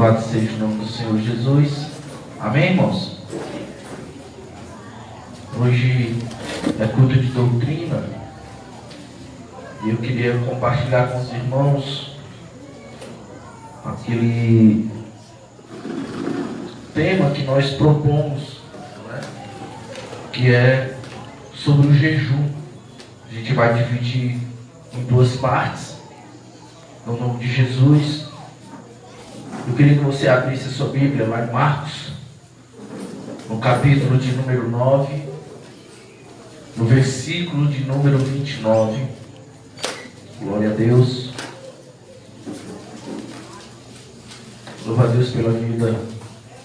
Louvado seja o nome do Senhor Jesus. Amém, irmãos? Hoje é culto de doutrina e eu queria compartilhar com os irmãos aquele tema que nós propomos, né? Que é sobre o jejum. A gente vai dividir em duas partes, no nome de Jesus. Eu queria que você abrisse a sua Bíblia lá em Marcos, no capítulo de número 9, no versículo de número 29. Glória a Deus. Louva a Deus pela vida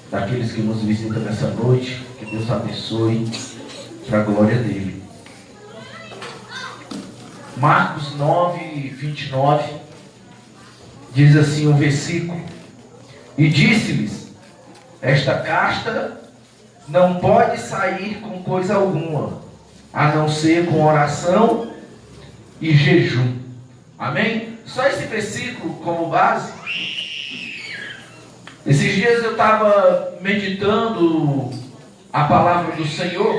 daqueles que nos visitam nessa noite. Que Deus abençoe para a glória dele. Marcos 9, 29 diz assim o versículo: e disse-lhes: esta casta não pode sair com coisa alguma, a não ser com oração e jejum. Amém? Só esse versículo como base. Esses dias eu estava meditando a palavra do Senhor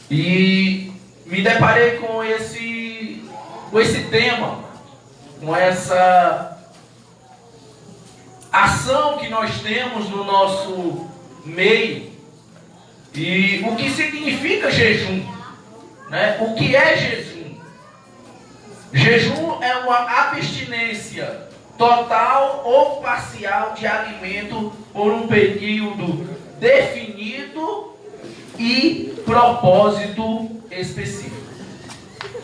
e me deparei com esse tema, com essa ação que nós temos no nosso meio e o que significa jejum, né? O que é jejum? Jejum é uma abstinência total ou parcial de alimento por um período definido e propósito específico,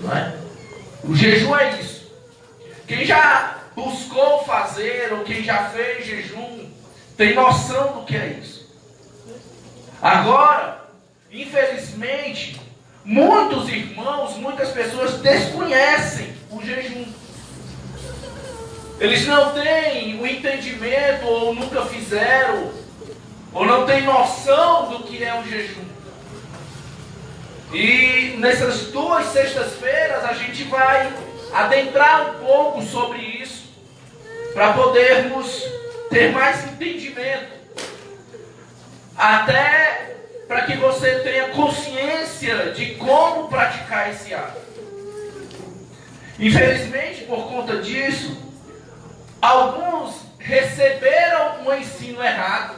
não é? O jejum é isso. Quem já buscou fazer ou quem já fez jejum tem noção do que é isso. Agora, infelizmente, muitos irmãos, muitas pessoas desconhecem o jejum. Eles não têm o entendimento, ou nunca fizeram, ou não têm noção do que é o jejum. E nessas 2 sextas-feiras a gente vai adentrar um pouco sobre isso, para podermos ter mais entendimento, até para que você tenha consciência de como praticar esse ato. Infelizmente, por conta disso, alguns receberam um ensino errado,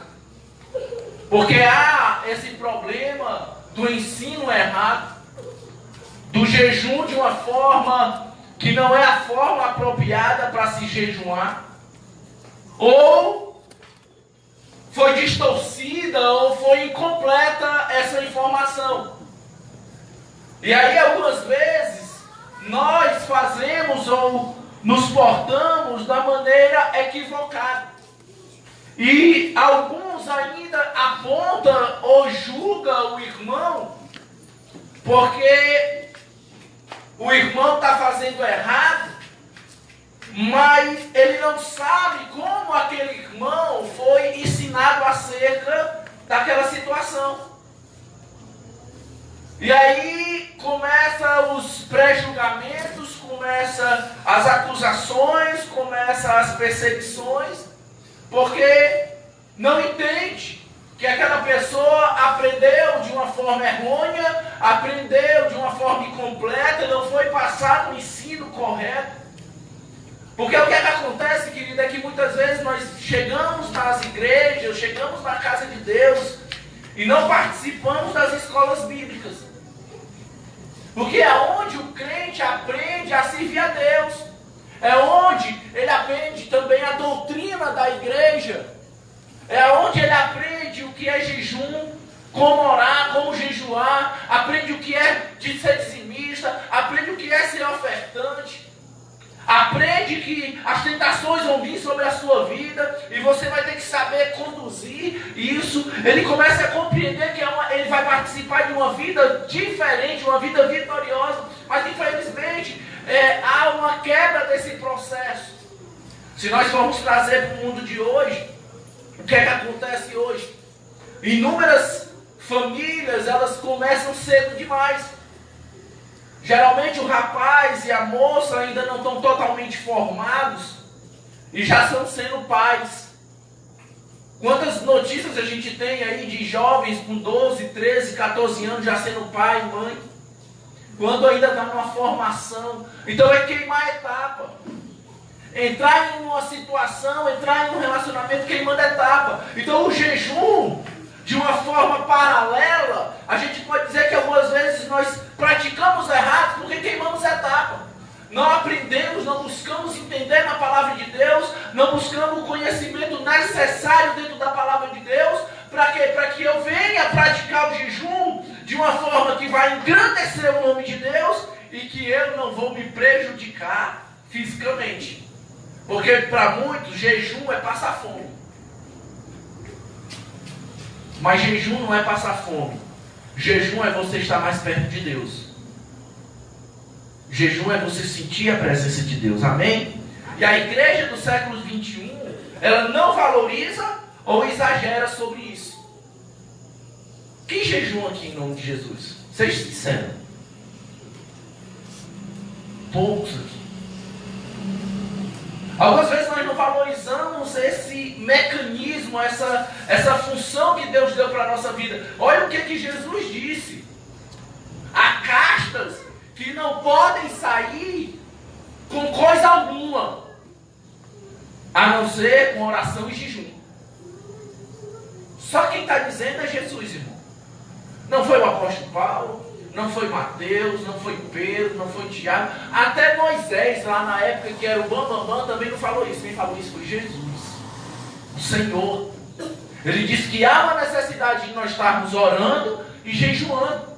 porque há esse problema do ensino errado, do jejum de uma forma que não é a forma apropriada para se jejuar, ou foi distorcida, ou foi incompleta essa informação. E aí algumas vezes nós fazemos ou nos portamos da maneira equivocada. E alguns ainda apontam ou julgam o irmão, porque o irmão está fazendo errado, mas ele não sabe como aquele irmão foi ensinado acerca daquela situação. E aí começam os pré-julgamentos, começam as acusações, começam as perseguições, porque não entende que aquela pessoa aprendeu de uma forma errônea, aprendeu de uma forma incompleta, não foi passado o ensino correto. Porque o que é que acontece, querido, é que muitas vezes nós chegamos nas igrejas, chegamos na casa de Deus e não participamos das escolas bíblicas. Porque é onde o crente aprende a servir a Deus. É onde ele aprende também a doutrina da igreja. É onde ele aprende o que é jejum, como orar, como jejuar, aprende o que é de ser dizimista, aprende o que é ser ofertante. Aprende que as tentações vão vir sobre a sua vida e você vai ter que saber conduzir isso. Ele começa a compreender que ele vai participar de uma vida diferente, uma vida vitoriosa. Mas infelizmente há uma quebra desse processo. Se nós formos trazer para o mundo de hoje, o que é que acontece hoje? Inúmeras famílias, elas começam cedo demais. Geralmente o rapaz e a moça ainda não estão totalmente formados e já estão sendo pais. Quantas notícias a gente tem aí de jovens com 12, 13, 14 anos já sendo pai e mãe, quando ainda está numa formação. Então é queimar a etapa. Entrar em uma situação, entrar em um relacionamento queimando a etapa. Então o jejum, de uma forma paralela, a gente pode dizer que algumas vezes nós praticamos errado porque queimamos a etapa. Não aprendemos, não buscamos entender na palavra de Deus, não buscamos o conhecimento necessário dentro da palavra de Deus, para quê? Para que eu venha praticar o jejum de uma forma que vai engrandecer o nome de Deus e que eu não vou me prejudicar fisicamente. Porque para muitos, jejum é passar fome. Mas jejum não é passar fome. Jejum é você estar mais perto de Deus. Jejum é você sentir a presença de Deus. Amém? E a igreja do século 21, ela não valoriza ou exagera sobre isso. Quem jejum aqui em nome de Jesus? Seja sincero. Poucos aqui. Algumas vezes nós não valorizamos esse mecanismo, essa função que Deus deu para a nossa vida. Olha o que Jesus disse. Há castas que não podem sair com coisa alguma, a não ser com oração e jejum. Só quem está dizendo é Jesus, irmão. Não foi o apóstolo Paulo, não foi Mateus, não foi Pedro, não foi Tiago. Até Moisés, lá na época que era o Bambambam, também não falou isso. Quem falou isso foi Jesus, o Senhor. Ele disse que há uma necessidade de nós estarmos orando e jejuando.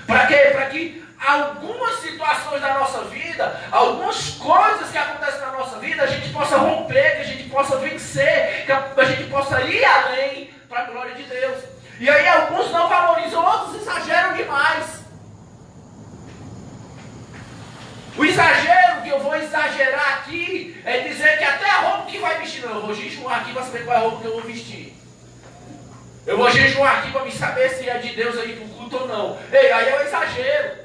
Para quê? Para que algumas situações da nossa vida, algumas coisas que acontecem na nossa vida, a gente possa romper, que a gente possa vencer, que a gente possa ir além para a glória de Deus. E aí alguns não valorizam, outros exageram demais. O exagero que eu vou exagerar aqui é dizer que até a roupa que vai vestir, não, eu vou jejuar aqui para saber qual é a roupa que eu vou vestir. Eu vou jejuar aqui para me saber se é de Deus aí pro culto ou não. Ei, aí é o exagero.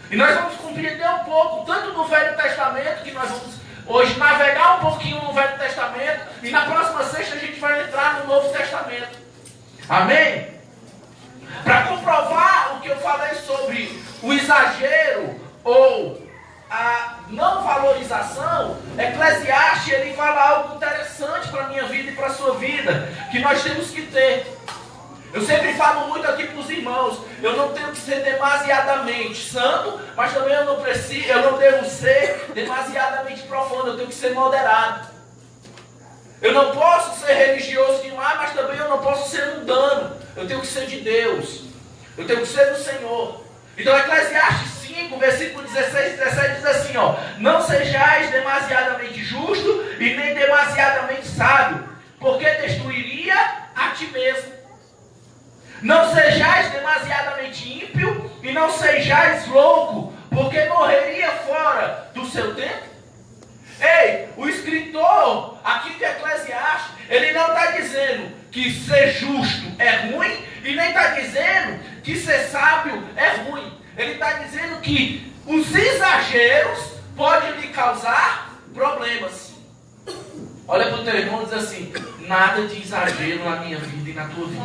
E nós vamos compreender um pouco, tanto no Velho Testamento, que nós vamos hoje navegar um pouquinho no Velho Testamento, e na próxima sexta a gente vai entrar no Novo Testamento. Amém? Para comprovar o que eu falei sobre o exagero ou a não valorização, Eclesiastes ele fala algo interessante para a minha vida e para a sua vida, que nós temos que ter. Eu sempre falo muito aqui para os irmãos, eu não tenho que ser demasiadamente santo, mas também eu não devo ser demasiadamente profundo, eu tenho que ser moderado. Eu não posso ser religioso demais, mas também eu não posso ser mundano. Eu tenho que ser de Deus. Eu tenho que ser do Senhor. Então Eclesiastes 5, versículo 16 e 17 diz assim, ó: não sejais demasiadamente justo e nem demasiadamente sábio, porque destruiria a ti mesmo. Não sejais demasiadamente ímpio e não sejais louco, porque morreria fora do seu tempo. Ei, o escritor aqui de Eclesiastes, ele não está dizendo que ser justo é ruim e nem está dizendo que ser sábio é ruim. Ele está dizendo que os exageros podem lhe causar problemas. Olha para o teu irmão e diz assim: nada de exagero na minha vida e na tua vida.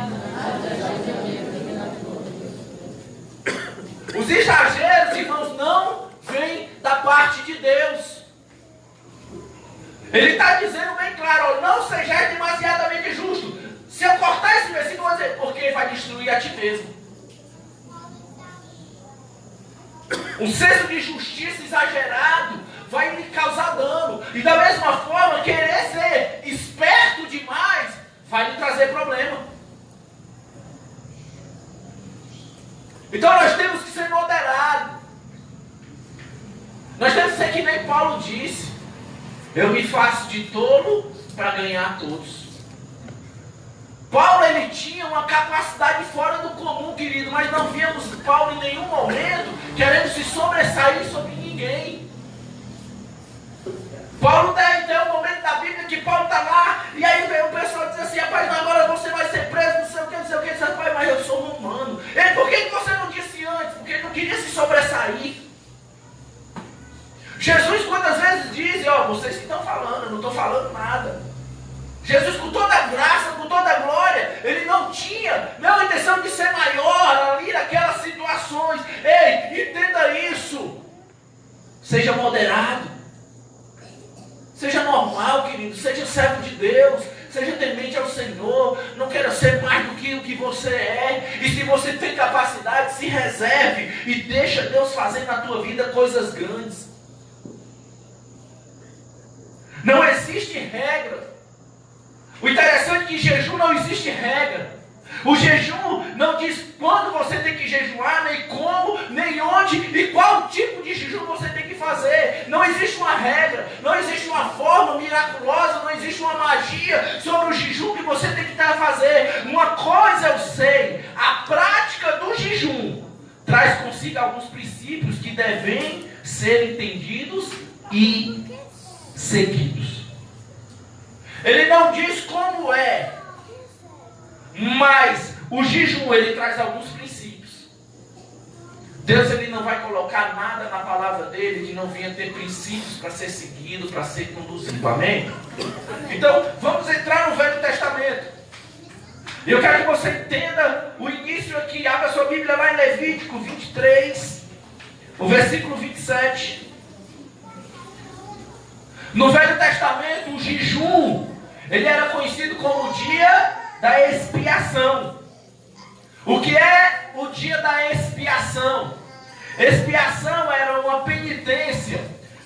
Os exageros, irmãos, não vêm da parte de Deus. Ele está dizendo bem claro: não sejais demasiadamente justo. Se eu cortar esse versículo, eu vou dizer, porque vai destruir a ti mesmo. Um senso de justiça exagerado vai lhe causar dano. E da mesma forma, querer ser esperto demais vai lhe trazer problema. Então nós temos que ser moderados. Nós temos que ser que nem Paulo disse: eu me faço de tolo para ganhar todos. Paulo, ele tinha uma capacidade fora do comum, querido, mas não víamos Paulo em nenhum momento querendo se sobressair sobre ninguém. Paulo tem um momento da Bíblia que Paulo está lá, e aí vem o pessoal diz assim: rapaz, agora você vai ser preso, não sei o que, não sei o que, rapaz, mas eu sou romano. Ele, por que você não disse antes? Porque ele não queria se sobressair. Jesus quantas vezes diz: ó, vocês que estão falando, eu não estou falando nada. Jesus, com toda a graça você tem capacidade, se reserve e deixa Deus fazer na tua vida coisas grandes. Não existe regra. O interessante é que em jejum não existe regra. O jejum não diz quando você tem que jejuar, nem como, nem onde e qual tipo de jejum você tem que fazer. Não existe uma regra, não existe uma forma miraculosa, não existe uma magia sobre o jejum que você tem que estar a fazer. Uma coisa eu sei, a prática do jejum traz consigo alguns princípios que devem ser entendidos e seguidos. Ele não diz como é, mas o jejum ele traz alguns princípios. Deus ele não vai colocar nada na palavra dele que não venha ter princípios para ser seguido, para ser conduzido. Amém? Então vamos entrar no Velho Testamento. Eu quero que você entenda o início aqui. Abra sua Bíblia lá em Levítico 23, o versículo 27. No Velho Testamento, o jejum, ele era conhecido como o dia da expiação. O que é o dia da expiação? Expiação era uma penitência,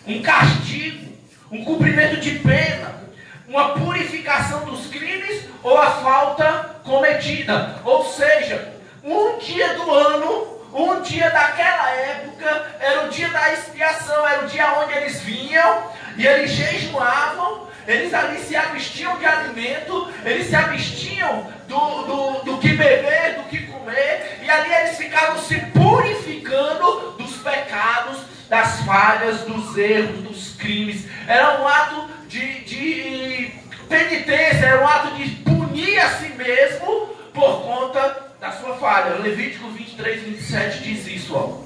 um castigo, um cumprimento de pena, uma purificação dos crimes ou a falta cometida. Ou seja, um dia do ano, um dia daquela época, era o dia da expiação, era o dia onde eles vinham e eles jejuavam, eles ali se abstinham de alimento, eles se abstinham do que beber, do que comer, e ali eles ficavam se purificando dos pecados, das falhas, dos erros, dos crimes. Era um ato de penitência, era um ato de punir a si mesmo por conta da sua falha. Levítico 23, 27 diz isso, ó.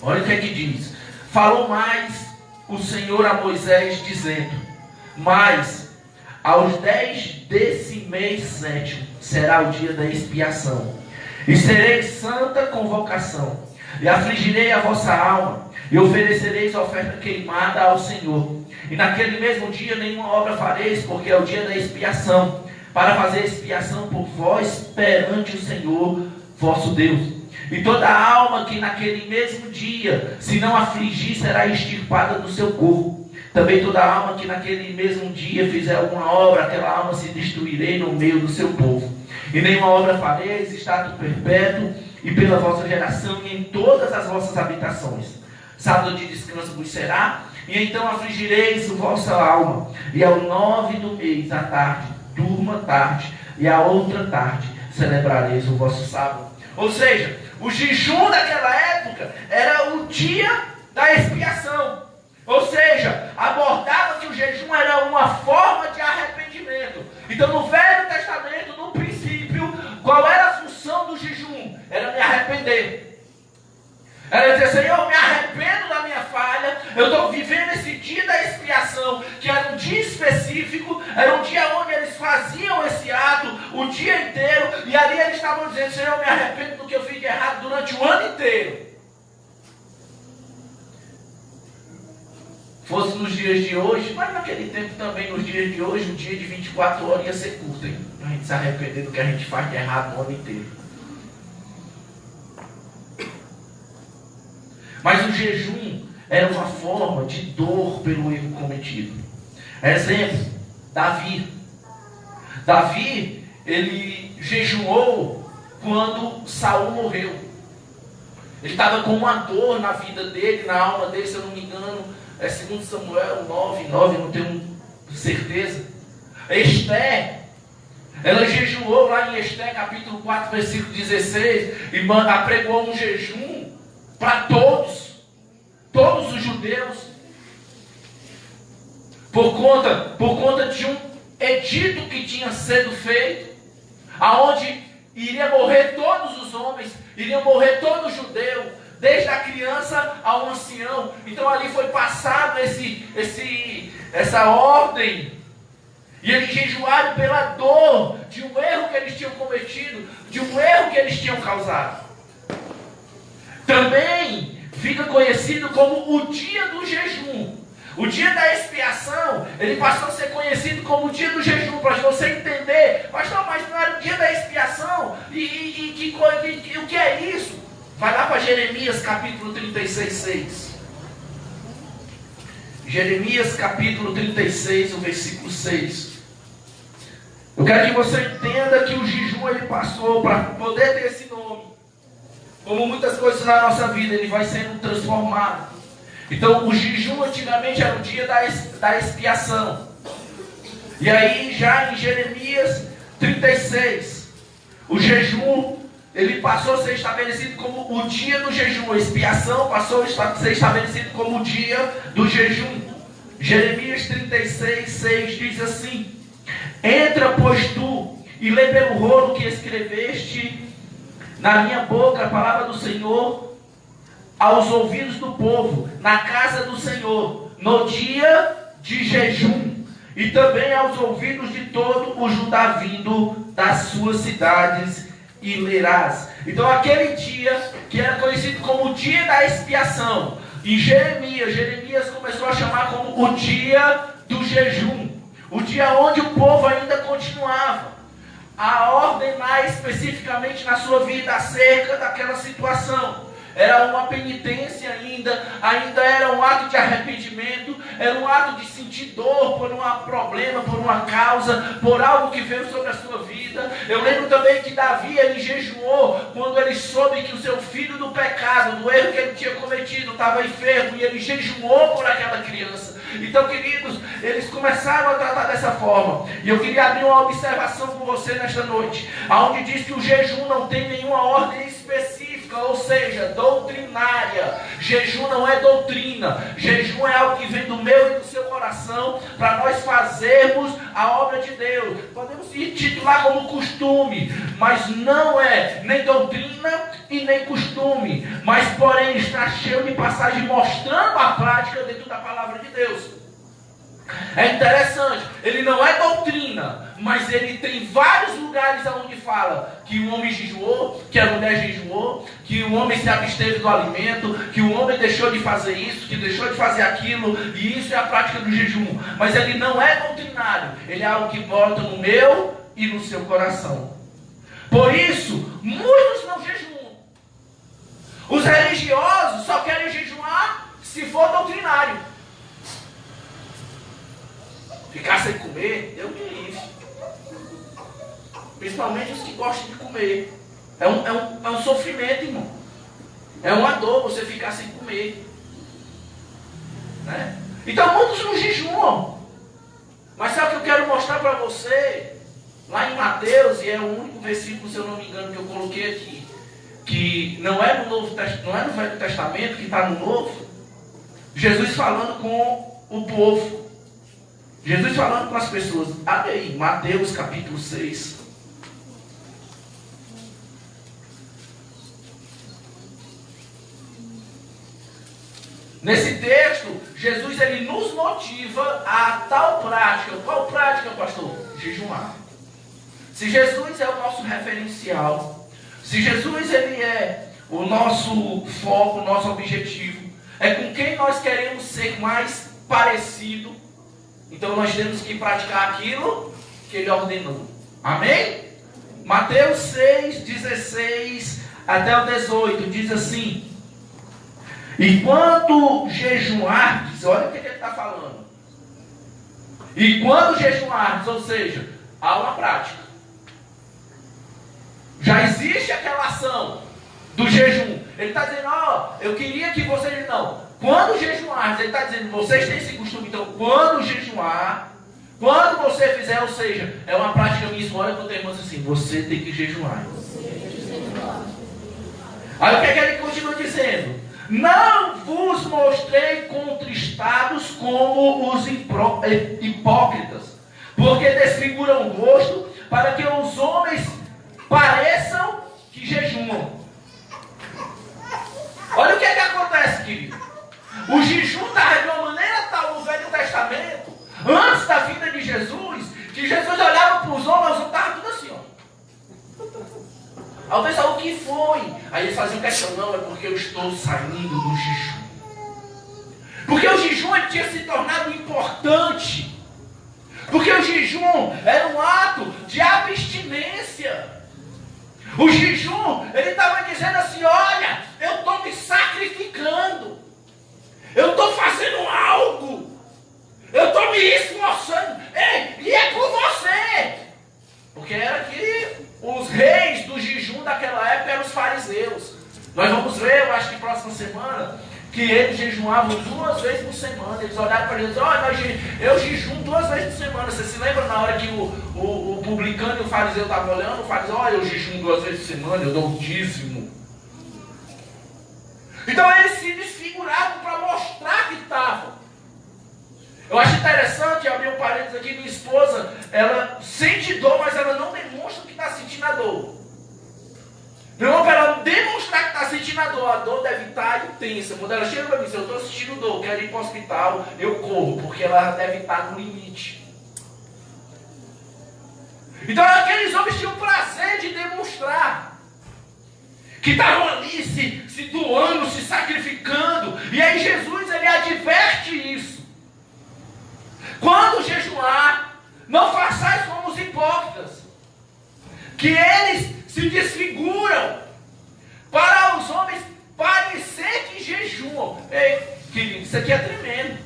Olha o que é que diz. Falou mais o Senhor a Moisés, dizendo: mas aos 10 desse mês sétimo será o dia da expiação, e sereis santa convocação, e afligirei a vossa alma, e oferecereis oferta queimada ao Senhor. E naquele mesmo dia nenhuma obra fareis, porque é o dia da expiação, para fazer expiação por vós perante o Senhor vosso Deus. E toda alma que naquele mesmo dia se não afligir será extirpada do seu corpo. Também toda alma que naquele mesmo dia fizer alguma obra, aquela alma se destruirei no meio do seu povo. E nenhuma obra fareis, estado perpétuo, e pela vossa geração e em todas as vossas habitações. Sábado de descanso vos será, e então afligireis a vossa alma. E ao 9 do mês, à tarde, durma tarde, e à outra tarde celebrareis o vosso sábado. Ou seja, o jejum daquela época era o dia da expiação. Ou seja, abordava que o jejum era uma forma de arrependimento. Então no Velho Testamento, no princípio, qual era a função do jejum? Era me arrepender. Era dizer: Senhor, eu me arrependo da minha falha, eu estou vivendo esse dia da expiação, que era um dia específico, era um dia onde eles faziam esse ato o dia inteiro, e ali eles estavam dizendo: Senhor, eu me arrependo do que eu fiz de errado durante o ano inteiro. Fosse nos dias de hoje, mas naquele tempo também, nos dias de hoje, o dia de 24 horas ia ser curto, hein? A gente se arrepender do que a gente faz de errado no ano inteiro. Mas o jejum era uma forma de dor pelo erro cometido. Exemplo, Davi. Davi, ele jejuou quando Saul morreu. Ele estava com uma dor na vida dele, na alma dele, se eu não me engano, é 2 Samuel 9, não tenho certeza. Esther, ela jejuou lá em Esther, capítulo 4, versículo 16, e apregou um jejum para todos os judeus, por conta de um edito que tinha sido feito, aonde iria morrer todos os homens, iriam morrer todo o judeu, desde a criança ao ancião. Então ali foi passado essa ordem, e eles jejuaram pela dor de um erro que eles tinham cometido, de um erro que eles tinham causado. Também fica conhecido como o dia do jejum. O dia da expiação, ele passou a ser conhecido como o dia do jejum, para você entender. Pastor, mas não era o dia da expiação? E o que é isso? Vai lá para Jeremias capítulo 36, 6. Jeremias capítulo 36, o versículo 6. Eu quero que você entenda que o jejum ele passou para poder ter esse nome. Como muitas coisas na nossa vida, ele vai sendo transformado. Então, o jejum antigamente era o dia da expiação. E aí, já em Jeremias 36, o jejum, ele passou a ser estabelecido como o dia do jejum. A expiação passou a ser estabelecido como o dia do jejum. Jeremias 36, 6 diz assim: entra, pois tu, e lê pelo rolo que escreveste na minha boca a palavra do Senhor aos ouvidos do povo, na casa do Senhor, no dia de jejum, e também aos ouvidos de todo o Judá vindo das suas cidades, e lerás. Então aquele dia, que era conhecido como o dia da expiação, em Jeremias começou a chamar como o dia do jejum, o dia onde o povo ainda continuava a ordenar especificamente na sua vida acerca daquela situação. Era uma penitência ainda era um ato de arrependimento, era um ato de sentir dor por um problema, por uma causa, por algo que veio sobre a sua vida. Eu lembro também que Davi, ele jejuou quando ele soube que o seu filho do pecado, do erro que ele tinha cometido, estava enfermo, e ele jejuou por aquela criança. Então, queridos, eles começaram a tratar dessa forma. E eu queria abrir uma observação com você nesta noite, onde diz que o jejum não tem nenhuma ordem específica, ou seja, doutrinária. Jejum não é doutrina. Jejum é algo que vem do meu e do seu coração para nós fazermos a obra de Deus. Podemos intitular como costume, mas não é nem doutrina e nem costume, mas porém está cheio de passagem mostrando a prática dentro da palavra de Deus. É interessante, ele não é doutrina, mas ele tem vários lugares onde fala que o homem jejuou, que a mulher jejuou, que o homem se absteve do alimento, que o homem deixou de fazer isso, que deixou de fazer aquilo, e isso é a prática do jejum. Mas ele não é doutrinário, ele é algo que bota no meu e no seu coração. Por isso, muitos não jejuam. Os religiosos só querem jejuar se for doutrinário. Ficar sem comer, Deus me livre. Principalmente os que gostam de comer. É um sofrimento, irmão. É uma dor você ficar sem comer. Né? Então muitos não jejuam. Mas sabe o que eu quero mostrar para você? Lá em Mateus, e é o único versículo, se eu não me engano, que eu coloquei aqui, que não é no Velho Testamento, que está no Novo. Jesus falando com o povo. Jesus falando com as pessoas. Abre aí, Mateus capítulo 6. Nesse texto, Jesus ele nos motiva a tal prática. Qual prática, pastor? Jejuar. Se Jesus é o nosso referencial, se Jesus ele é o nosso foco, o nosso objetivo, é com quem nós queremos ser mais parecido, então nós temos que praticar aquilo que ele ordenou. Amém? Mateus 6, 16 até o 18 diz assim: e quando jejuardes, olha o que ele está falando. E quando jejuardes, ou seja, há uma prática. Já existe aquela ação do jejum. Ele está dizendo, eu queria que vocês não. Quando jejuardes, ele está dizendo, vocês têm esse costume, então quando jejuar, quando você fizer, ou seja, é uma prática minha, olha para o irmão assim, você tem que jejuar. Aí o que é que ele continua dizendo? Não vos mostrei contristados como os hipócritas, porque desfiguram o rosto, para que os homens pareçam que jejuam. Olha o que é que acontece, querido. O jejum estava de uma maneira tal no Velho Testamento, antes da vinda de Jesus, que Jesus olhava para os homens e estava tudo assim, ó. Aí o pessoal, o que foi? Aí eles faziam questão, não, é porque eu estou saindo do jejum. Porque o jejum ele tinha se tornado importante. Porque o jejum era um ato de abstinência. O jejum, ele estava dizendo assim, olha, eu estou me sacrificando. Eu estou fazendo algo. Eu estou me esforçando. Ei, e é por você. Porque era que os reis do jejum daquela época eram os fariseus. Nós vamos ver, eu acho que próxima semana, que eles jejuavam 2 vezes por semana. Eles olharam para eles, olha, eu jejum 2 vezes por semana. Você se lembra na hora que o publicano e o fariseu estavam olhando? O fariseu, olha, eu jejum 2 vezes por semana, eu dou um dízimo. Então eles se desfiguravam para mostrar que estavam. Eu acho interessante, abrir um parênteses aqui, minha esposa, ela sente dor, mas ela não demonstra que está sentindo a dor. Não, para ela demonstrar que está sentindo a dor deve estar intensa. Quando ela chega para mim, se eu estou sentindo dor, quero ir para o hospital, eu corro, porque ela deve estar no limite. Então aqueles homens tinham o prazer de demonstrar que estavam ali se doando, se sacrificando. E aí Jesus, ele adverte isso. Quando jejuar, não façais como os hipócritas, que eles se desfiguram para os homens parecer que jejuam. Ei, querido, isso aqui é tremendo.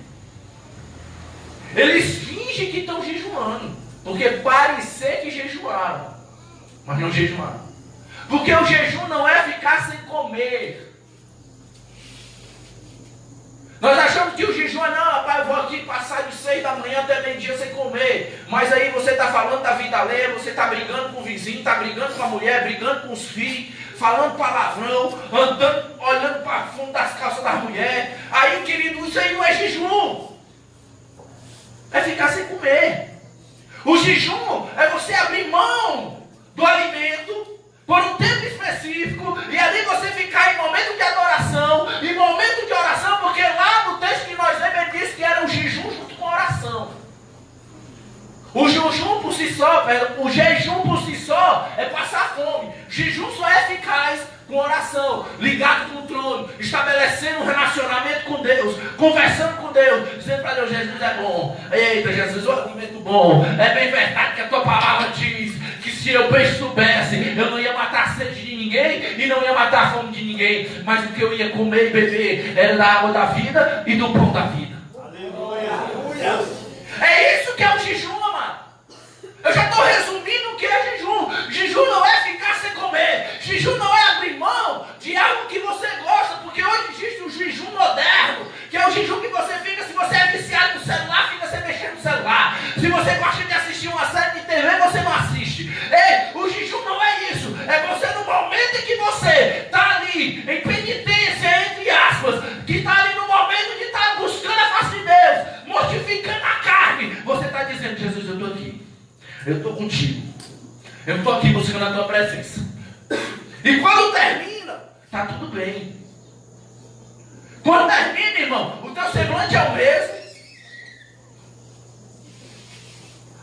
Eles fingem que estão jejuando, porque parecer que jejuaram, mas não jejuaram. Porque o jejum não é ficar sem comer. Nós achamos que o jejum é, não, rapaz, eu vou aqui passar de 6 da manhã até meio-dia sem comer. Mas aí você está falando da vida alheia, você está brigando com o vizinho, está brigando com a mulher, brigando com os filhos, falando palavrão, andando, olhando para o fundo das calças das mulheres. Aí, querido, isso aí não é jejum. É ficar sem comer. O jejum é você abrir mão do alimento por um tempo específico, e ali você ficar em momento de adoração, em momento de oração, porque lá no texto que nós lemos ele diz que era o jejum junto com a oração. O jejum por si só é passar fome. Jejum só é eficaz com oração, ligado com o trono, estabelecendo um relacionamento com Deus, conversando com Deus, dizendo para Deus, Jesus é bom. Eita, Jesus, o alimento bom. É bem verdade que a tua palavra diz que se eu bem soubesse, eu não ia matar a sede de ninguém e não ia matar a fome de ninguém, mas o que eu ia comer e beber era da água da vida e do pão da vida. Aleluia. É isso que é o jejum, amado. Eu já estou resumindo o que é jejum. Jejum não é ficar sem comer. Jejum não é abrir mão de algo que você gosta, porque hoje existe o jejum moderno, que é o jejum que você fica, se você é viciado no celular, fica sem mexer no celular. Se você gosta de assistir uma série de TV, você não assiste. Ei, o jejum não é isso. É você no momento em que você está ali, em penitência, entre aspas, que está ali no momento de estar buscando a face de Deus, mortificando a carne, você está dizendo, Jesus, eu estou aqui. Eu estou contigo. Eu estou aqui buscando a tua presença. E quando termina, está tudo bem. Quando termina, irmão, o teu semblante é o mesmo.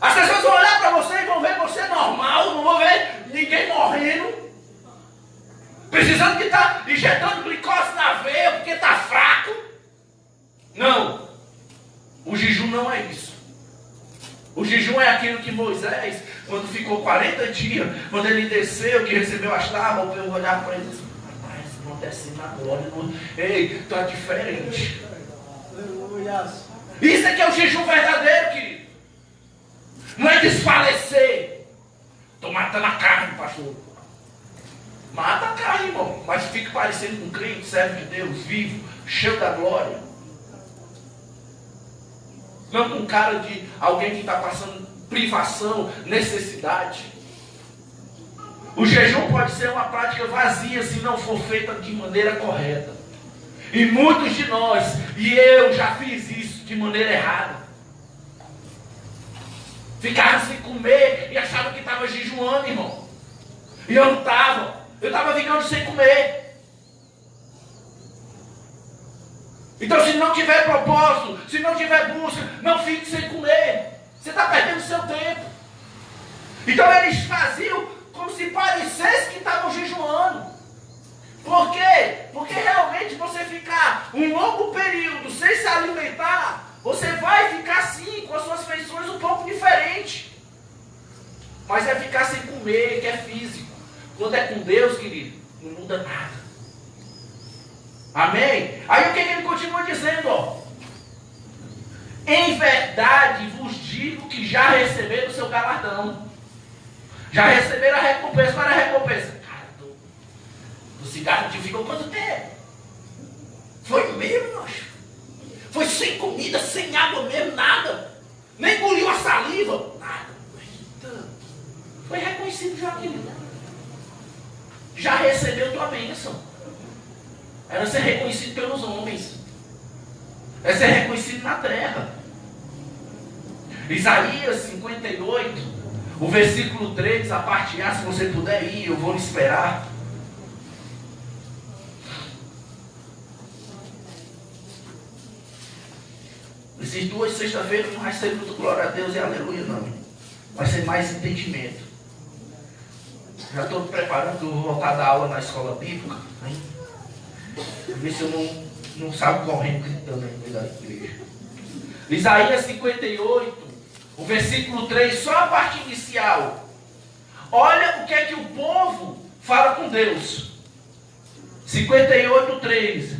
As pessoas vão olhar para você e vão ver você normal, não vão ver ninguém morrendo, precisando de estar injetando glicose na veia porque está fraco. Não. O jejum não é isso. O jejum é aquilo que Moisés, quando ficou 40 dias, quando ele desceu, que recebeu as tábuas, o povo olhava para ele e disse, rapaz, não desce na glória, não. Ei, está diferente. Isso é que é o jejum verdadeiro, querido. Não é desfalecer. Estou matando a carne, pastor. Mata a carne, irmão, mas fique parecendo com um crente, servo de Deus, vivo, cheio da glória. Não com cara de alguém que está passando privação, necessidade. O jejum pode ser uma prática vazia se não for feita de maneira correta. E muitos de nós, e eu já fiz isso de maneira errada. Ficava sem comer e achava que estava jejuando, irmão. E eu não estava. Eu estava ficando sem comer. Então, se não tiver propósito, se não tiver busca, não fique sem comer. Você está perdendo o seu tempo. Então, eles faziam como se parecesse que estavam jejuando. Por quê? Porque realmente você ficar um longo período sem se alimentar quando é com Deus, querido, não muda nada. Amém? Aí o que ele continua dizendo, ó? Em verdade vos digo que já receberam o seu galardão. Já receberam a recompensa. Qual era a recompensa? Cara, do cigarro te ficou quanto tempo? Foi mesmo, nossa. Foi sem comida, sem água mesmo, nada. Nem engoliu a saliva. Nada. Eita. Foi reconhecido já, querido. Já recebeu tua bênção. Era ser reconhecido pelos homens. É ser reconhecido na terra. Isaías 58, o versículo 3, a parte A, se você puder ir, eu vou lhe esperar. Esses duas sexta-feiras não vai ser muito glória a Deus e aleluia, não. Vai ser mais entendimento. Já estou preparando, vou voltar da aula na escola bíblica. Ver se eu não saio correndo gritando aí no meio da igreja. Isaías 58, o versículo 3, só a parte inicial. Olha o que é que o povo fala com Deus. 58, 3.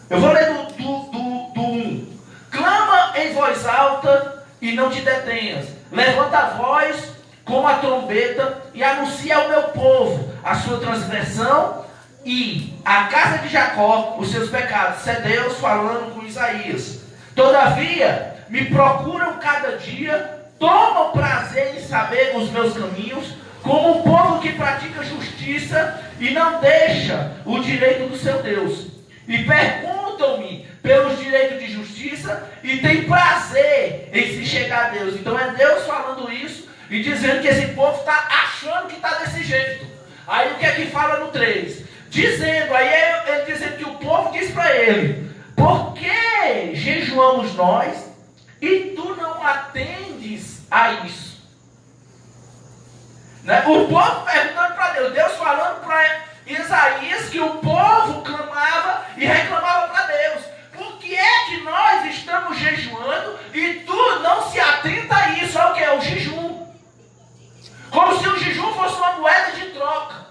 Eu vou ler do 1. Clama em voz alta e não te detenhas. Levanta a voz como a trombeta e anuncia ao meu povo a sua transgressão e a casa de Jacó os seus pecados. Isso é Deus falando com Isaías. Todavia, me procuram cada dia, tomam prazer em saber os meus caminhos, como um povo que pratica justiça e não deixa o direito do seu Deus. E perguntam-me pelos direitos de justiça e tem prazer em se chegar a Deus. Então é Deus falando isso e dizendo que esse povo está achando que está desse jeito. Aí o que é que fala no 3? Dizendo, aí ele dizendo que o povo diz para ele: por que jejuamos nós e tu não atendes a isso? Né? O povo perguntando para Deus, Deus falando para Isaías que o povo clamava e reclamava para Deus. Por que é que nós estamos jejuando e tu não se atenta a isso? Olha o que é o jejum. Como se o jejum fosse uma moeda de troca.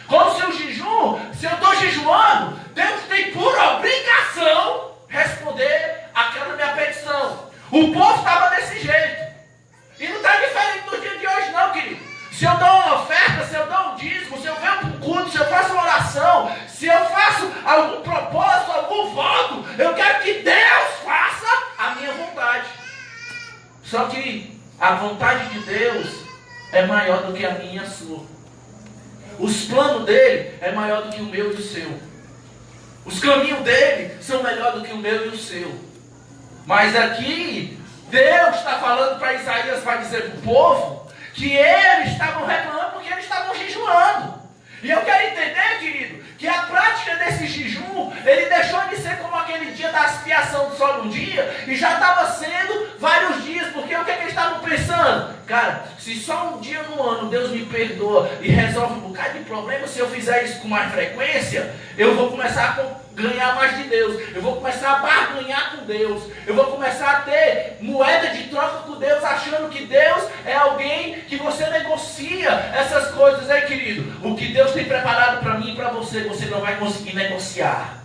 Como se o jejum, se eu estou jejuando, Deus tem por obrigação responder aquela minha petição. O povo estava desse jeito. E não está diferente do dia de hoje não, querido. Se eu dou uma oferta, se eu dou um dízimo, se eu venho para um culto, se eu faço uma oração, se eu faço algum propósito, algum voto, eu quero que Deus faça a minha vontade. Só que a vontade de Deus é maior do que a minha e a sua. Os planos dele é maior do que o meu e o seu. Os caminhos dele são melhor do que o meu e o seu. Mas aqui, Deus está falando para Isaías, vai dizer para o povo, que eles estavam reclamando porque eles estavam jejuando. E eu quero entender, querido, que a prática desse jejum, ele deixou de ser como aquele dia da expiação só num dia, e já estava sendo vários dias, porque o que eles estavam pensando? Cara, se só um dia no ano Deus me perdoa e resolve um bocado de problema, se eu fizer isso com mais frequência, eu vou começar a ganhar mais de Deus, eu vou começar a barganhar com Deus, eu vou começar a ter moeda de troca com Deus, achando que Deus é alguém que você negocia essas coisas aí, querido. O que Deus tem preparado para mim e para você, você não vai conseguir negociar.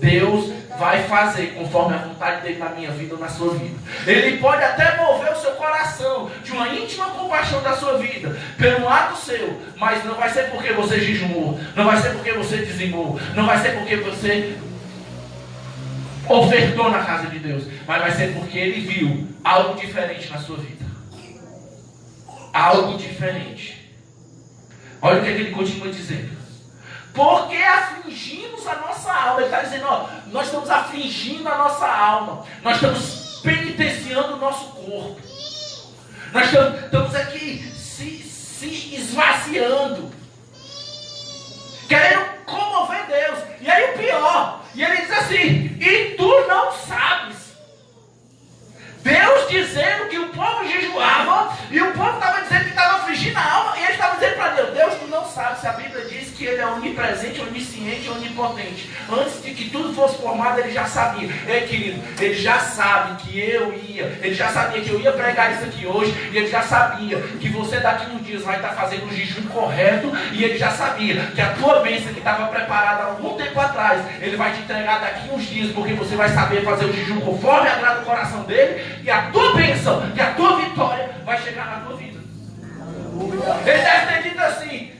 Deus vai fazer conforme a vontade dele na minha vida ou na sua vida. Ele pode até mover o seu coração de uma íntima compaixão da sua vida, pelo ato seu, mas não vai ser porque você jejuou, não vai ser porque você dizimou, não vai ser porque você ofertou na casa de Deus, mas vai ser porque ele viu algo diferente na sua vida. Algo diferente. Olha o que ele continua dizendo. Porque afligimos a nossa alma. Ele está dizendo, ó, nós estamos afligindo a nossa alma. Nós estamos penitenciando o nosso corpo. Nós estamos aqui se esvaziando. Querendo comover Deus. E aí o pior. E ele diz assim, e tu não sabes. Deus dizendo que o povo jejuava. E o povo estava dizendo que estava afligindo a alma. E ele estava dizendo para Deus, Deus, tu não sabes. Se a Bíblia diz que ele é onipresente, onisciente, onipotente. Antes de que tudo fosse formado, ele já sabia. Ei, querido, ele já sabe que ele já sabia que eu ia pregar isso aqui hoje, e ele já sabia que você daqui uns dias vai estar fazendo o jejum correto, e ele já sabia que a tua bênção que estava preparada há algum tempo atrás, ele vai te entregar daqui uns dias, porque você vai saber fazer o jejum conforme agrada o coração dele, e a tua bênção, e a tua vitória vai chegar na tua vida. Ele deve ter dito assim,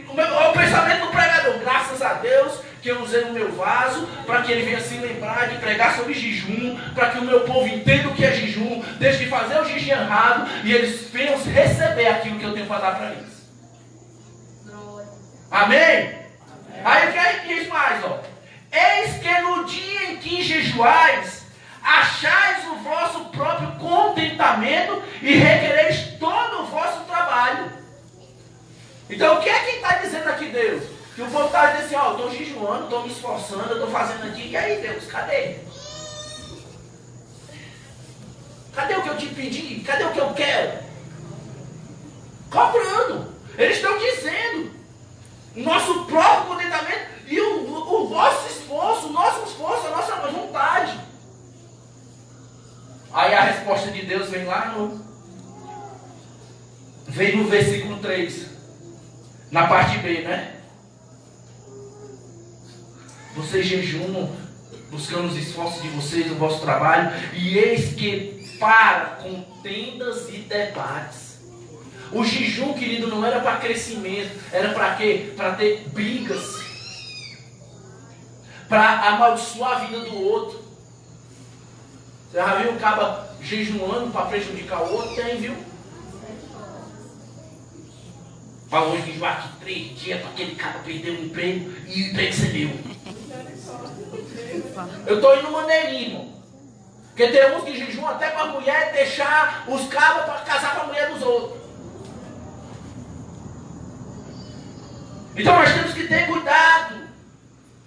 o pensamento do pregador: graças a Deus que eu usei o meu vaso para que ele venha se lembrar de pregar sobre jejum, para que o meu povo entenda o que é jejum, deixe de fazer o jejum errado e eles venham receber aquilo que eu tenho para dar para eles. Amém? Aí o que aí diz mais, ó? Eis que no dia em que jejuais, achais o vosso próprio contentamento e requereis todo o vosso trabalho. Então o que é que está dizendo aqui Deus? Que o povo está dizendo assim, ó, eu estou jejuando, estou me esforçando, eu estou fazendo aqui, e aí Deus, cadê? Cadê o que eu te pedi? Cadê o que eu quero? Cobrando. Eles estão dizendo o nosso próprio contentamento e o vosso esforço, o nosso esforço, a nossa vontade. Aí a resposta de Deus vem lá vem no versículo 3, na parte B, né? Vocês jejumam, buscando os esforços de vocês, o vosso trabalho, e eis que para contendas e debates. O jejum, querido, não era para crescimento, era para quê? Para ter brigas, para amaldiçoar a vida do outro. Você já viu o cara jejuando para prejudicar o outro? Tem, viu? Falou que vai aqui 3 dias para aquele cara perder o emprego e o emprego ser meu. Eu estou indo maneirinho, irmão. Porque tem uns que jejuam até para a mulher deixar os cabos para casar com a mulher dos outros. Então nós temos que ter cuidado.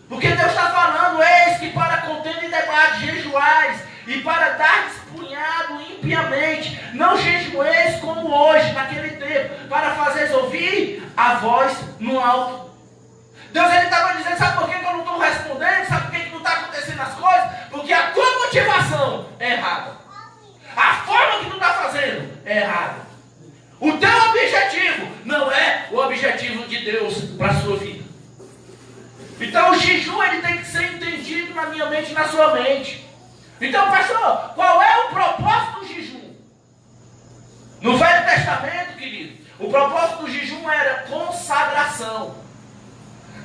Porque Deus está falando, eis que para contenda e debate jejuais, e para dar punhado impiamente, não jejueis como hoje, naquele tempo, para fazeres ouvir a voz no alto. Deus ele estava dizendo, sabe por que eu não estou respondendo? Sabe por que não está acontecendo as coisas? Porque a tua motivação é errada. A forma que tu está fazendo é errada. O teu objetivo não é o objetivo de Deus para a sua vida. Então o jejum ele tem que ser entendido na minha mente e na sua mente. Então, pastor, qual é o propósito do jejum? No Velho Testamento, querido, o propósito do jejum era consagração.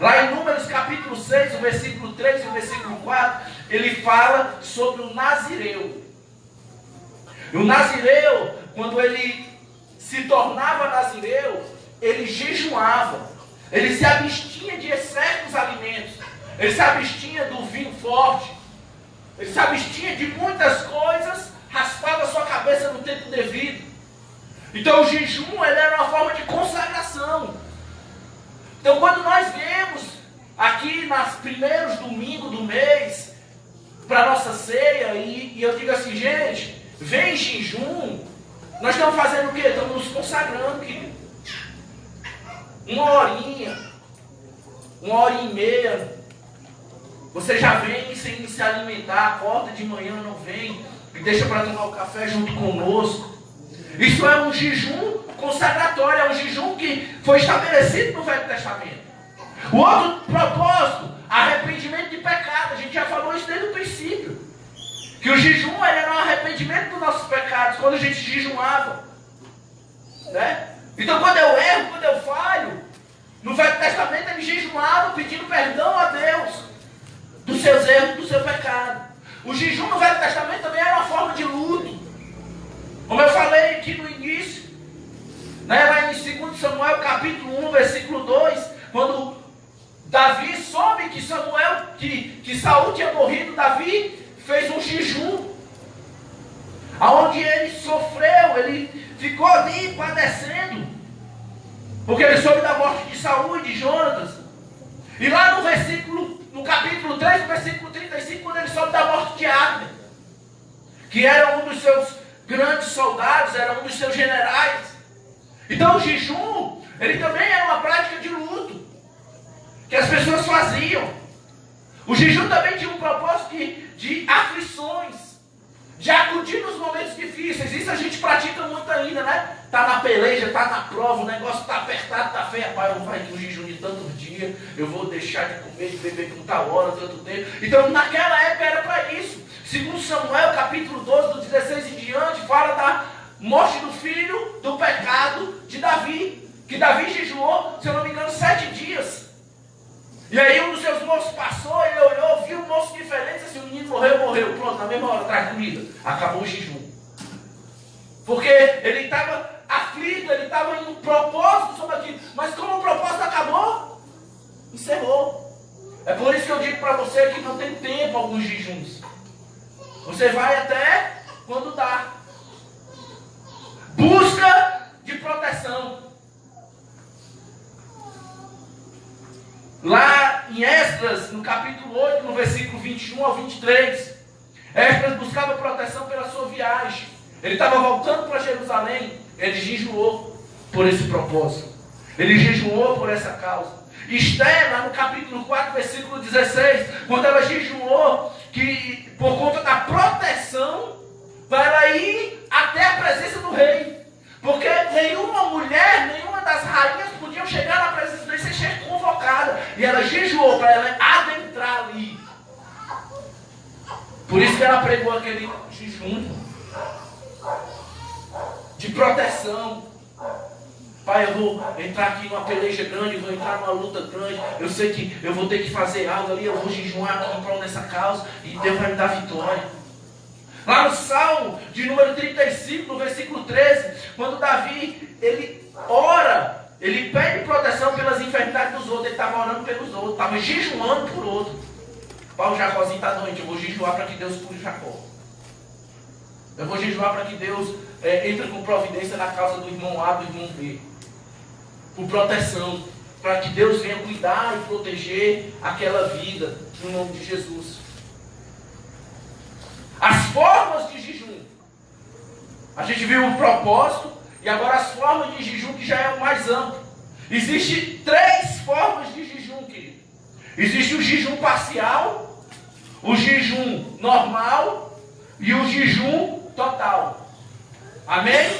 Lá em Números capítulo 6, o versículo 3 e o versículo 4, ele fala sobre o nazireu. E o nazireu, quando ele se tornava nazireu, ele jejuava. Ele se abstinha de certos alimentos. Ele se abstinha do vinho forte. Ele se abstinha de muitas coisas, raspava sua cabeça no tempo devido. Então o jejum ele era uma forma de consagração. Então quando nós viemos aqui nos primeiros domingos do mês, para a nossa ceia, e eu digo assim, gente, vem em jejum, nós estamos fazendo o quê? Estamos nos consagrando, querido. Uma horinha e meia, você já vem sem se alimentar, acorda de manhã, não vem, e deixa para tomar o café junto conosco. Isso é um jejum consagratório, é um jejum que foi estabelecido no Velho Testamento. O outro propósito, arrependimento de pecado, a gente já falou isso desde o princípio. Que o jejum era um arrependimento dos nossos pecados, quando a gente jejuava. Né? Então quando eu erro, quando eu falho, no Velho Testamento ele jejuava pedindo perdão a Deus dos seus erros, do seu pecado. O jejum no Velho Testamento também era uma forma de luto. Como eu falei aqui no início, né, lá em 2 Samuel capítulo 1, versículo 2, quando Davi soube que que Saul tinha morrido, Davi fez um jejum, aonde ele sofreu, ele ficou ali padecendo, porque ele soube da morte de Saul e de Jonatas. E lá no capítulo 3, no versículo 35, quando ele soube da morte de Abner, que era um dos seus grandes soldados, era um dos seus generais. Então o jejum, ele também era uma prática de luto. que as pessoas faziam. O jejum também tinha um propósito de aflições, de acudir nos momentos difíceis. Isso a gente pratica muito ainda, né? Está na peleja, está na prova, o negócio está apertado, está feio. Rapaz, eu vou fazer um jejum de tantos dias, eu vou deixar de comer, de beber por tal hora, tanto tempo. Então, naquela época era para isso. Segundo Samuel, capítulo 12, do 16 em diante, fala da morte do filho, do pecado de Davi. Que Davi jejuou, se eu não me engano, 7 dias. E aí um dos seus moços passou, ele olhou, viu um moço diferente, disse assim, o menino morreu. Pronto, na mesma hora, traz comida. Acabou o jejum. Porque ele estava aflito, ele estava em um propósito sobre aquilo. Mas como o propósito acabou, encerrou. É por isso que eu digo para você que não tem tempo alguns jejuns. Você vai até quando dá. Busca de proteção. Lá em Esdras, no capítulo 8, no versículo 21 ao 23, Esdras buscava proteção pela sua viagem. Ele estava voltando para Jerusalém, ele jejuou por esse propósito. Ele jejuou por essa causa. Esther, lá no capítulo 4, versículo 16, quando ela jejuou, que por conta da proteção, para ela ir até a presença do rei. Porque nenhuma mulher, nenhuma das rainhas podiam chegar na presença do rei sem ser convocada. E ela jejuou para ela adentrar ali. Por isso que ela pregou aquele jejum de proteção. Pai, eu vou entrar aqui numa peleja grande, vou entrar numa luta grande. Eu sei que eu vou ter que fazer algo ali, eu vou jejuar aqui em prol dessa causa e Deus vai me dar vitória. Lá no Salmo de número 35, no versículo 13, quando Davi, ele ora, ele pede proteção pelas enfermidades dos outros, ele estava orando pelos outros, estava jejuando por outro. Pai, o Jacózinho está doente, eu vou jejuar para que Deus cure Jacó. Eu vou jejuar para que Deus entre com providência na causa do irmão A, do irmão B. Por proteção, para que Deus venha cuidar e proteger aquela vida, no nome de Jesus. As formas de jejum. A gente viu o propósito e agora as formas de jejum que já é o mais amplo. Existem 3 formas de jejum, querido. Existe o jejum parcial, o jejum normal e o jejum total. Amém?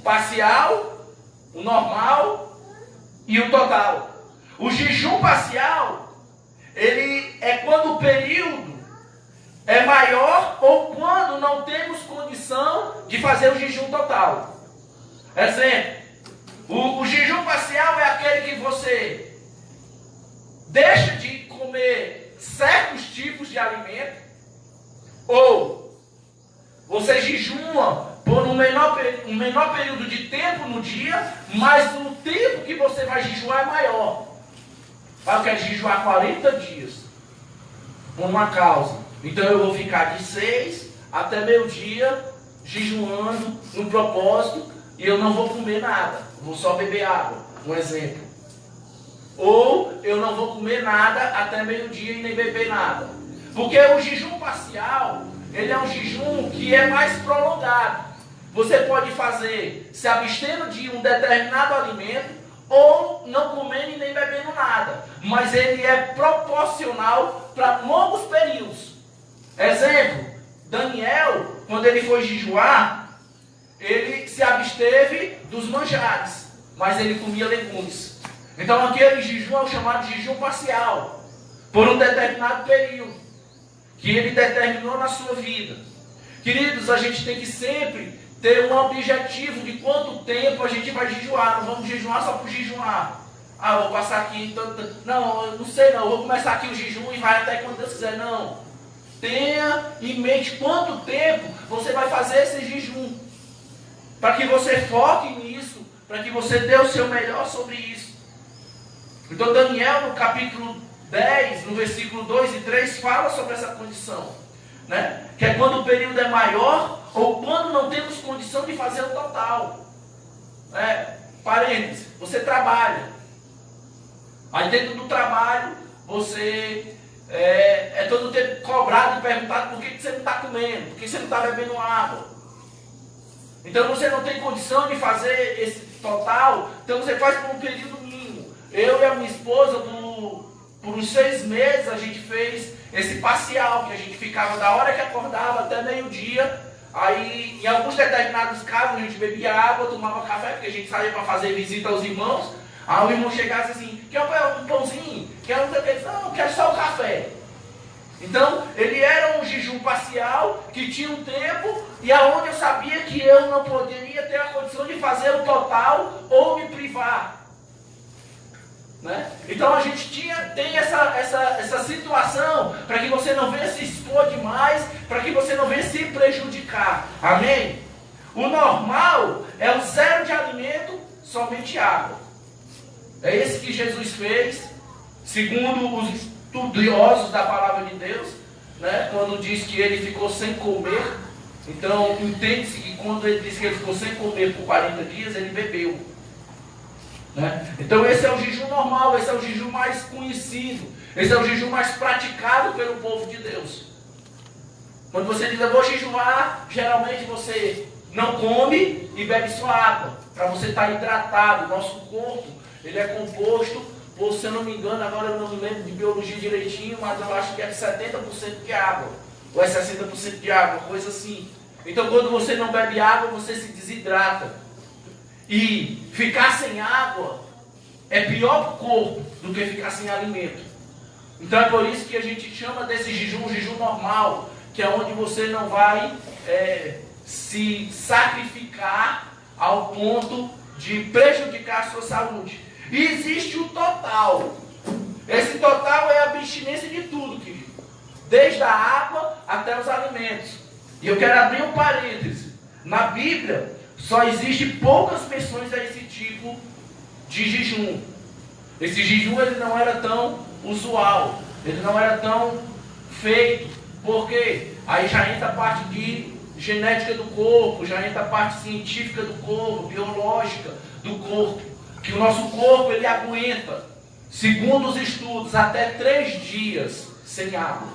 Parcial, o normal e o total. O jejum parcial, ele é quando o período é maior ou quando não temos condição de fazer o jejum total. Exemplo, o jejum parcial é aquele que você deixa de comer certos tipos de alimento, ou você jejuma por um menor período de tempo no dia, mas o tempo que você vai jejuar é maior. Eu quero jejuar 40 dias por uma causa. Então eu vou ficar de 6 até meio-dia jejuando no propósito e eu não vou comer nada. Vou só beber água, um exemplo. Ou eu não vou comer nada até meio-dia e nem beber nada. Porque o jejum parcial, ele é um jejum que é mais prolongado. Você pode fazer se abstendo de um determinado alimento ou não comendo e nem bebendo nada. Mas ele é proporcional para longos períodos. Exemplo, Daniel, quando ele foi jejuar, ele se absteve dos manjares, mas ele comia legumes. Então aquele jejum é o chamado jejum parcial, por um determinado período, que ele determinou na sua vida. Queridos, a gente tem que sempre ter um objetivo de quanto tempo a gente vai jejuar. Não vamos jejuar só por jejuar. Ah, vou passar aqui, não, eu não sei não, eu vou começar aqui o jejum e vai até quando Deus quiser. Não. Tenha em mente quanto tempo você vai fazer esse jejum. Para que você foque nisso. Para que você dê o seu melhor sobre isso. Então Daniel, no capítulo 10, no versículo 2 e 3, fala sobre essa condição. Né? Que é quando o período é maior ou quando não temos condição de fazer o total. Parênteses, você trabalha. Aí dentro do trabalho, você é todo o tempo cobrado e perguntado por que você não está comendo, por que você não está bebendo água. Então você não tem condição de fazer esse total, então você faz por um período mínimo. Eu e a minha esposa, por uns 6 meses a gente fez esse parcial, que a gente ficava da hora que acordava até meio-dia. Aí, em alguns determinados casos, a gente bebia água, tomava café, porque a gente saía para fazer visita aos irmãos. Aí o irmão chegasse assim, quer um pãozinho? Quer um... Não, quero só o café. Então, ele era um jejum parcial, que tinha um tempo, e aonde eu sabia que eu não poderia ter a condição de fazer o total ou me privar. Né? Então a gente tem essa situação para que você não venha se expor demais, para que você não venha se prejudicar. Amém? O normal é o 0 de alimento, somente água. É esse que Jesus fez, segundo os estudiosos da palavra de Deus, né? Quando diz que ele ficou sem comer. Então entende-se que quando ele diz que ele ficou sem comer por 40 dias, ele bebeu. Né? Então esse é o jejum normal, esse é o jejum mais conhecido, esse é o jejum mais praticado pelo povo de Deus. Quando você diz eu vou jejuar, geralmente você não come e bebe só água, para você estar hidratado. Nosso corpo, ele é composto por, se eu não me engano, agora eu não me lembro de biologia direitinho, mas eu acho que é 70% de água, ou é 60% de água, coisa assim. Então quando você não bebe água, você se desidrata. E ficar sem água é pior para o corpo do que ficar sem alimento. Então é por isso que a gente chama desse jejum, jejum normal, que é onde você não vai se sacrificar ao ponto de prejudicar a sua saúde. E existe o total. Esse total é a abstinência de tudo, querido. Desde a água até os alimentos. E eu quero abrir um parêntese. Na Bíblia, só existe poucas menções a esse tipo de jejum. Esse jejum ele não era tão usual, ele não era tão feito. Por quê? Aí já entra a parte de genética do corpo, já entra a parte científica do corpo, biológica do corpo. Que o nosso corpo ele aguenta, segundo os estudos, até 3 dias sem água.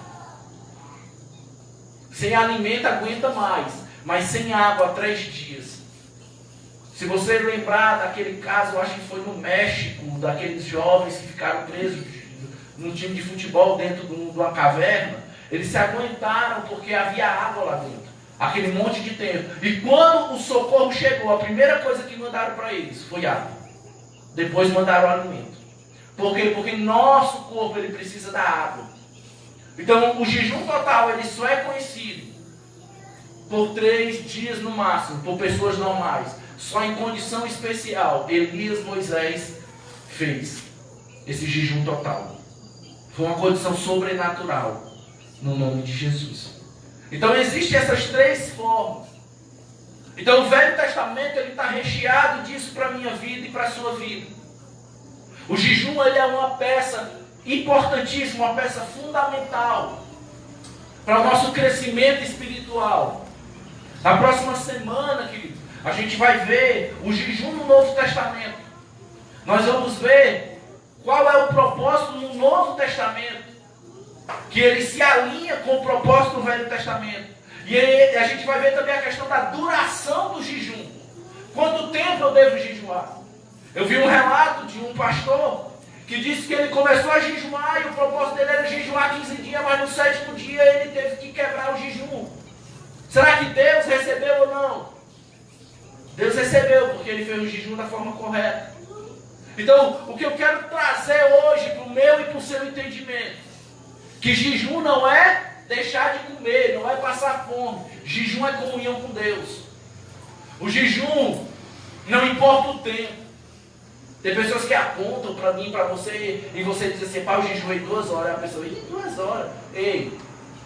Sem alimento aguenta mais, mas sem água 3 dias. Se você lembrar daquele caso, eu acho que foi no México, daqueles jovens que ficaram presos num time de futebol dentro de uma caverna, eles se aguentaram porque havia água lá dentro, aquele monte de tempo. E quando o socorro chegou, a primeira coisa que mandaram para eles foi água. Depois mandaram o alimento. Por quê? Porque nosso corpo ele precisa da água. Então o jejum total ele só é conhecido por 3 dias no máximo, por pessoas normais. Só em condição especial, Elias, Moisés fez esse jejum total. Foi uma condição sobrenatural, no nome de Jesus. Então existem essas 3 formas. Então o Velho Testamento ele está recheado disso para a minha vida e para a sua vida. O jejum ele é uma peça importantíssima, uma peça fundamental para o nosso crescimento espiritual. Na próxima semana, querido, a gente vai ver o jejum no Novo Testamento. Nós vamos ver qual é o propósito no Novo Testamento, que ele se alinha com o propósito do Velho Testamento. E a gente vai ver também a questão da duração do jejum. Quanto tempo eu devo jejuar? Eu vi um relato de um pastor que disse que ele começou a jejuar e o propósito dele era jejuar 15 dias, mas no 7º dia ele teve que quebrar o jejum. Será que Deus recebeu ou não? Deus recebeu, porque ele fez o jejum da forma correta. Então, o que eu quero trazer hoje para o meu e para o seu entendimento, que jejum não é deixar de comer, não é passar fome. Jejum é comunhão com Deus. O jejum não importa o tempo. Tem pessoas que apontam para mim, para você, e você diz assim, eu jejuei 2 horas. A pessoa, 2 horas? Ei,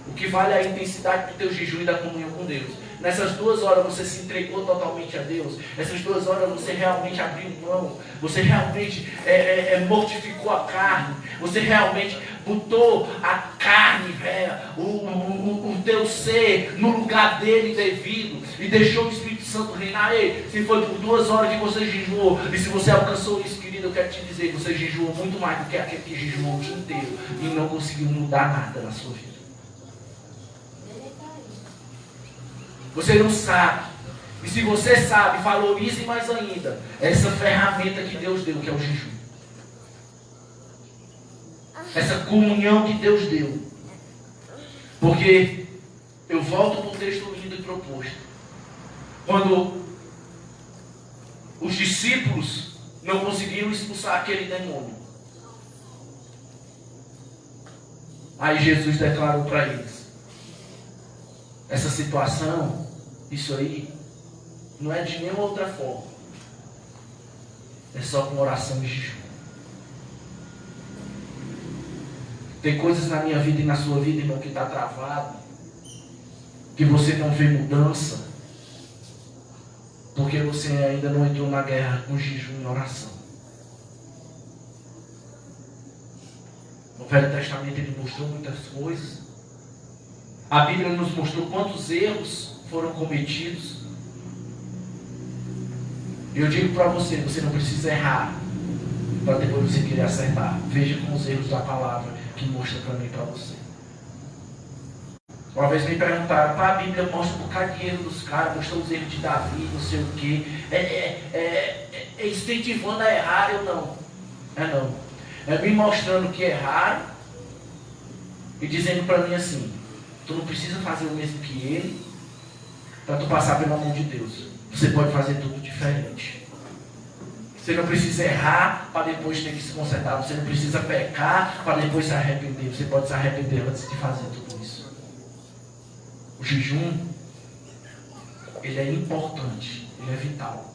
o que vale é a intensidade do teu jejum e da comunhão com Deus. Nessas 2 horas você se entregou totalmente a Deus. Essas 2 horas você realmente abriu mão. Você realmente mortificou a carne. Você realmente botou a carne, o teu ser no lugar dele devido. E deixou o Espírito Santo reinar. Ei, se foi por 2 horas que você jejuou. E se você alcançou isso, querido, eu quero te dizer. Você jejuou muito mais do que aquele que jejuou o dia inteiro. E não conseguiu mudar nada na sua vida. Você não sabe. E se você sabe, valorize mais ainda essa ferramenta que Deus deu, que é o jejum. essa comunhão que Deus deu. Porque eu volto para o texto lindo e proposto. Quando os discípulos não conseguiram expulsar aquele demônio, aí Jesus declarou para eles: essa situação, isso aí, não é de nenhuma outra forma. É só com oração e jejum. Tem coisas na minha vida e na sua vida, irmão, que está travado, que você não vê mudança, porque você ainda não entrou na guerra com jejum e oração. No Velho Testamento ele mostrou muitas coisas. A Bíblia nos mostrou quantos erros foram cometidos. E eu digo para você, você não precisa errar para depois você querer acertar. Veja com os erros da palavra que mostra para mim e para você. Uma vez me perguntaram: a Bíblia mostra um bocado de erro dos caras, mostrou os erros de Davi, não sei o quê. É incentivando a errar. Eu não. É me mostrando que erraram e dizendo para mim assim: tu não precisa fazer o mesmo que ele para tu passar pela mão de Deus. Você pode fazer tudo diferente. Você não precisa errar para depois ter que se consertar. Você não precisa pecar para depois se arrepender. Você pode se arrepender antes de fazer tudo isso. O jejum, ele é importante, ele é vital.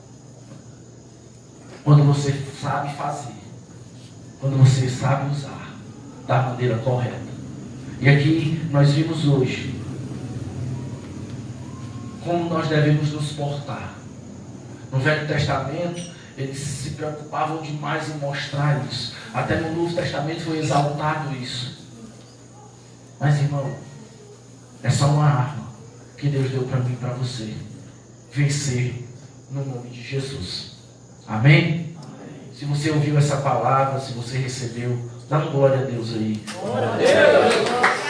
Quando você sabe fazer, quando você sabe usar da maneira correta. E aqui nós vimos hoje como nós devemos nos portar. No Velho Testamento, eles se preocupavam demais em mostrar isso. Até no Novo Testamento foi exaltado isso. Mas, irmão, é só uma arma que Deus deu para mim e para você. Vencer no nome de Jesus. Amém? Amém? Se você ouviu essa palavra, se você recebeu, dá uma glória a Deus aí. Glória a Deus.